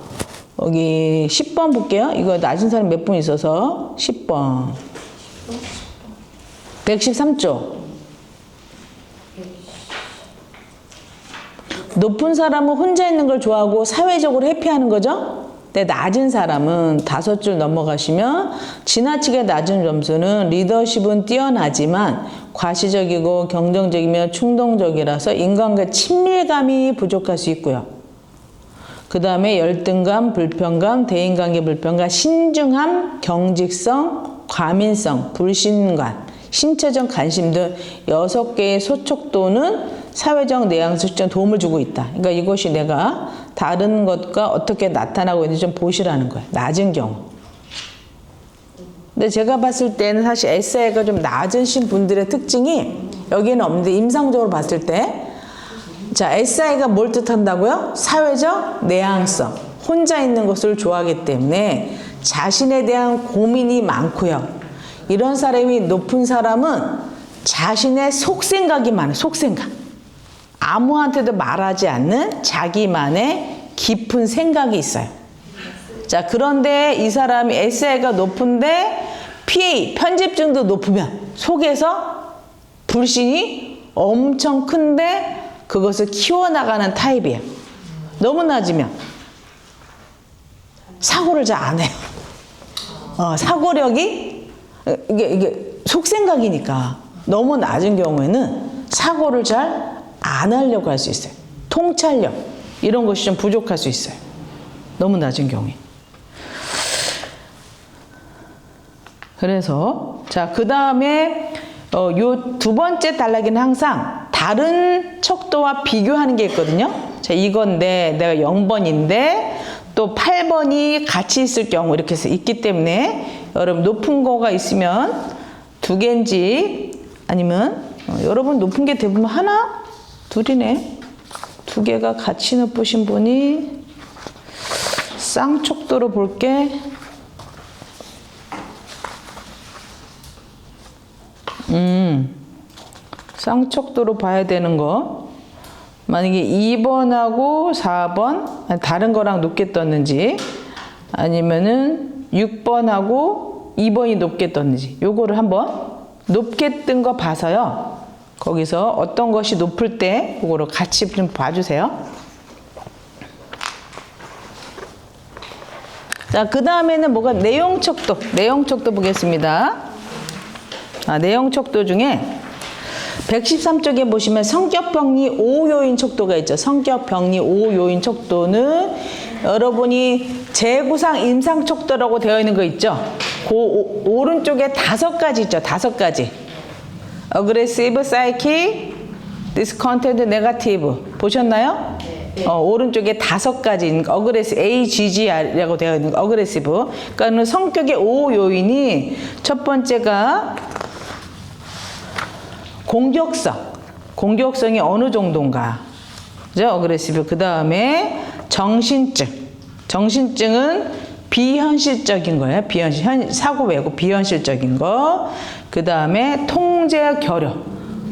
여기 10번 볼게요. 이거 낮은 사람 몇 분 있어서 10번 113조 높은 사람은 혼자 있는 걸 좋아하고 사회적으로 회피하는 거죠. 근데 낮은 사람은 5줄 넘어가시면 지나치게 낮은 점수는 리더십은 뛰어나지만 과시적이고 경쟁적이며 충동적이라서 인간과 친밀감이 부족할 수 있고요. 그 다음에 열등감, 불편감, 대인관계 불편감, 신중함, 경직성, 과민성, 불신감, 신체적 관심 등 6개의 소촉도는 사회적 내향성 측정에 도움을 주고 있다. 그러니까 이것이 내가 다른 것과 어떻게 나타나고 있는지 좀 보시라는 거예요. 낮은 경우. 근데 제가 봤을 때는 사실 SI가 좀 낮으신 분들의 특징이 여기는 없는데 임상적으로 봤을 때 자, SI가 뭘 뜻한다고요? 사회적 내향성. 혼자 있는 것을 좋아하기 때문에 자신에 대한 고민이 많고요. 이런 사람이 높은 사람은 자신의 속생각이 많아요. 속생각. 아무한테도 말하지 않는 자기만의 깊은 생각이 있어요. 자, 그런데 이 사람이 SI가 높은데 PA, 편집증도 높으면 속에서 불신이 엄청 큰데 그것을 키워나가는 타입이에요. 너무 낮으면 사고를 잘 안 해요. 사고력이 이게 속생각이니까 너무 낮은 경우에는 사고를 잘 안 하려고 할 수 있어요. 통찰력 이런 것이 좀 부족할 수 있어요. 너무 낮은 경우에. 그래서 자, 그 다음에 요 두 번째 단락에는 항상 다른 척도와 비교하는 게 있거든요. 자, 이건데 내가 0번인데 또 8번이 같이 있을 경우 이렇게 해서 있기 때문에 여러분 높은 거가 있으면 2개인지 아니면 여러분 높은 게 대부분 하나? 둘이네. 2개가 같이 높으신 분이 쌍척도로 볼게. 쌍척도로 봐야 되는 거. 만약에 2번하고 4번 다른 거랑 높게 떴는지 아니면은 6번하고 2번이 높게 떴는지 요거를 한번 높게 뜬 거 봐서요. 거기서 어떤 것이 높을 때 그거를 같이 좀 봐주세요. 자, 그 다음에는 뭐가 내용척도. 내용척도 보겠습니다. 내용척도 중에 113쪽에 보시면 성격병리 5요인 척도가 있죠. 성격병리 5요인 척도는 여러분이 재구상 임상척도라고 되어 있는 거 있죠. 그 오른쪽에 5가지 있죠. 5가지. Aggressive, Psychic, Discontent, Negative. 보셨나요? 네. 오른쪽에 5가지 Aggressive, AGG라고 되어 있는 거. Aggressive. 그러니까 성격의 5요인이 첫 번째가 공격성이 어느 정도인가. 그죠? 어그레시브. 그 다음에 정신증은 비현실적인 거예요. 사고 외고 비현실적인 거. 그 다음에 통제 결여.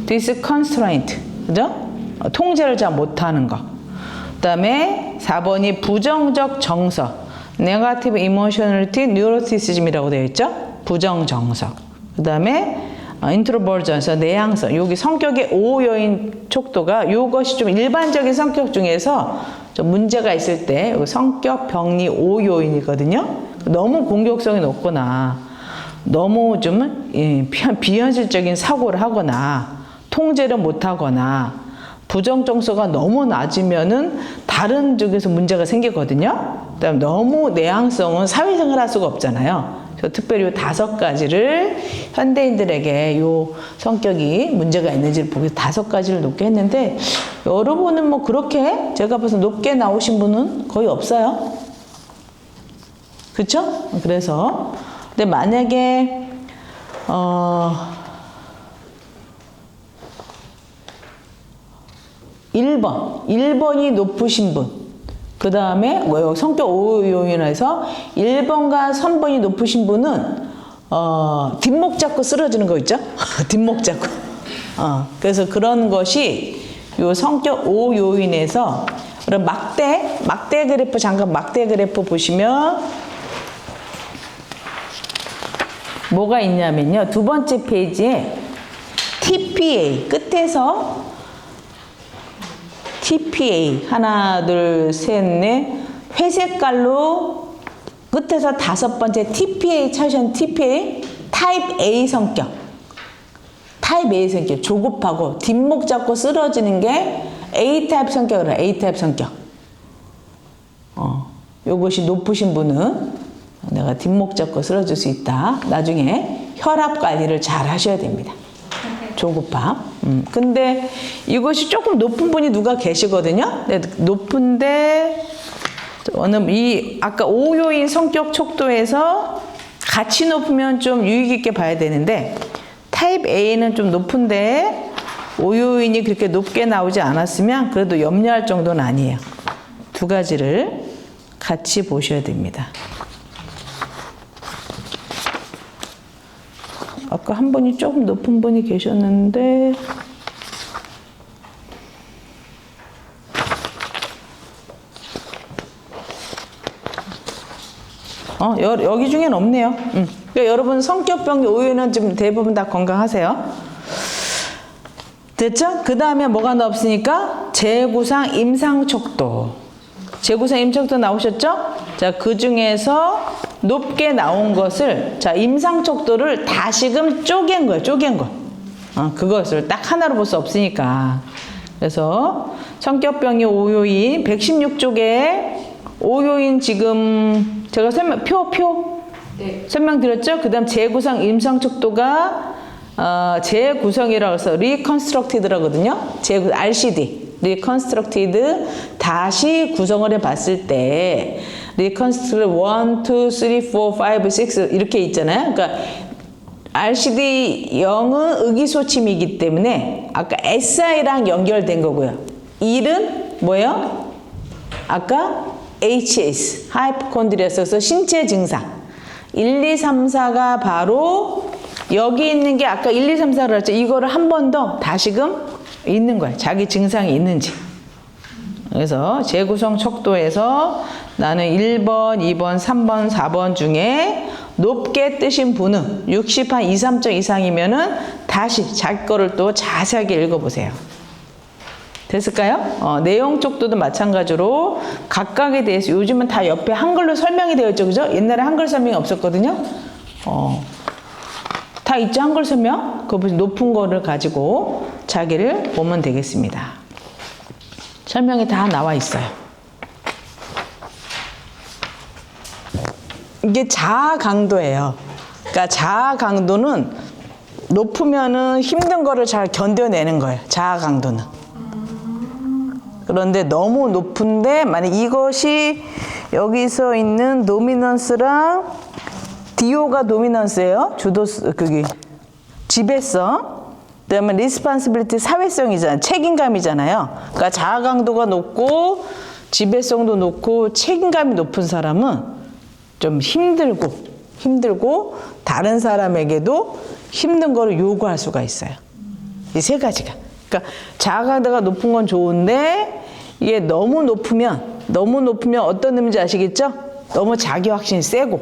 disconstraint. 그죠? 통제를 잘 못하는 거. 그 다음에 4번이 부정적 정서. negative emotionality neuroticism이라고 되어 있죠? 부정정서. 그 다음에 인트로버전서, 내향성. 여기 성격의 5요인 척도가 이것이 좀 일반적인 성격 중에서 좀 문제가 있을 때 성격 병리 5요인이거든요. 너무 공격성이 높거나 너무 좀 비현실적인 사고를 하거나 통제를 못하거나 부정점수가 너무 낮으면은 다른 쪽에서 문제가 생기거든요. 그다음 너무 내향성은 사회생활 할 수가 없잖아요. 그래서 특별히 이 5가지를 현대인들에게 요 성격이 문제가 있는지를 보기 위해서 5가지를 놓게 했는데, 여러분은 뭐 그렇게 제가 봐서 높게 나오신 분은 거의 없어요. 그쵸? 그래서 근데 만약에 1번이 높으신 분, 그 다음에 뭐 성격 5 요인에서 1번과 3번이 높으신 분은 뒷목 잡고 쓰러지는 거 있죠? 뒷목 잡고. 그래서 그런 것이 요 성격 5 요인에서, 그럼 막대 그래프, 잠깐 막대 그래프 보시면 뭐가 있냐면요. 2번째 페이지에 TPA 끝에서 TPA 하나 둘 셋 넷 회색깔로 끝에서 5번째 TPA 찾으신 TPA 타입 A 성격. 타입 A 성격 조급하고 뒷목 잡고 쓰러지는 게 A 타입 성격이라 A 타입 성격. 요것이 높으신 분은 내가 뒷목 잡고 쓰러질 수 있다. 나중에 혈압 관리를 잘 하셔야 됩니다. 조급함. 근데 이것이 조금 높은 분이 누가 계시거든요. 높은데 이 아까 5요인 성격 척도에서 같이 높으면 좀 유익 있게 봐야 되는데, 타입 A는 좀 높은데 5요인이 그렇게 높게 나오지 않았으면 그래도 염려할 정도는 아니에요. 2가지를 같이 보셔야 됩니다. 아까 한 분이 조금 높은 분이 계셨는데, 여기 중엔 없네요. 그러니까 여러분 성격병 5요인은 지금 대부분 다 건강하세요. 됐죠? 그 다음에 뭐가 없으니까 재구상 임상척도. 재구상 임상척도 나오셨죠? 자, 그 중에서 높게 나온 것을, 자, 임상척도를 다시금 쪼갠 거예요. 쪼갠 거. 그것을 딱 하나로 볼 수 없으니까. 그래서 성격병이 5요인 116쪽에 5요인 지금 제가 설명드렸죠? 그 다음 재구성 임상척도가 재구성이라고 해서 리컨스트럭티드라거든요. RCD 리컨스트럭티드 다시 구성을 해봤을 때 리컨스트럭 1, 2, 3, 4, 5, 6 이렇게 있잖아요. 그러니까 RCD 0은 의기소침이기 때문에 아까 SI랑 연결된 거고요. 1은 뭐예요? 아까 HS, 하이포콘드리아스에서 신체 증상. 1, 2, 3, 4가 바로 여기 있는 게 아까 1, 2, 3, 4를 했죠. 이거를 한 번 더 다시금 있는 거예요. 자기 증상이 있는지. 그래서 재구성 척도에서 나는 1번, 2번, 3번, 4번 중에 높게 뜨신 분은 60 한 2, 3점 이상이면은 다시 자기 거를 또 자세하게 읽어보세요. 됐을까요? 내용 쪽도 마찬가지로 각각에 대해서 요즘은 다 옆에 한글로 설명이 되어 있죠. 그죠? 옛날에 한글 설명이 없었거든요. 다 있죠? 한글 설명? 그 높은 거를 가지고 자기를 보면 되겠습니다. 설명이 다 나와 있어요. 이게 자아 강도예요. 그러니까 자아 강도는 높으면은 힘든 거를 잘 견뎌내는 거예요. 자아 강도는. 그런데 너무 높은데 만약 이것이 여기서 있는 도미넌스랑 디오가 도미넌스예요. 그게 지배성. 그다음에 리스폰시빌리티 사회성이잖아요. 책임감이잖아요. 그러니까 자아 강도가 높고 지배성도 높고 책임감이 높은 사람은 좀 힘들고 다른 사람에게도 힘든 거를 요구할 수가 있어요. 이 3가지가. 그러니까 자아 강도가 높은 건 좋은데 이게 너무 높으면 어떤 의미인지 아시겠죠? 너무 자기 확신이 세고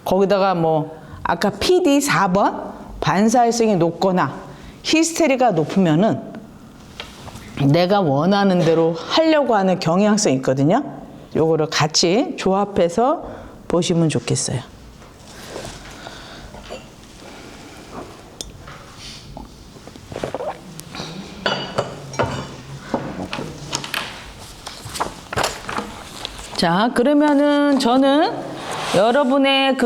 거기다가 뭐 아까 PD 4번 반사회성이 높거나 히스테리가 높으면은 내가 원하는 대로 하려고 하는 경향성이 있거든요. 요거를 같이 조합해서 보시면 좋겠어요. 자, 그러면은 저는 여러분의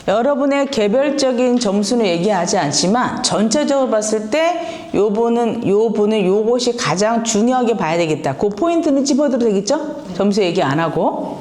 여러분의 개별적인 점수는 얘기하지 않지만 전체적으로 봤을 때 요분은 요것이 가장 중요하게 봐야 되겠다. 그 포인트는 집어들어도 되겠죠? 점수 얘기 안 하고.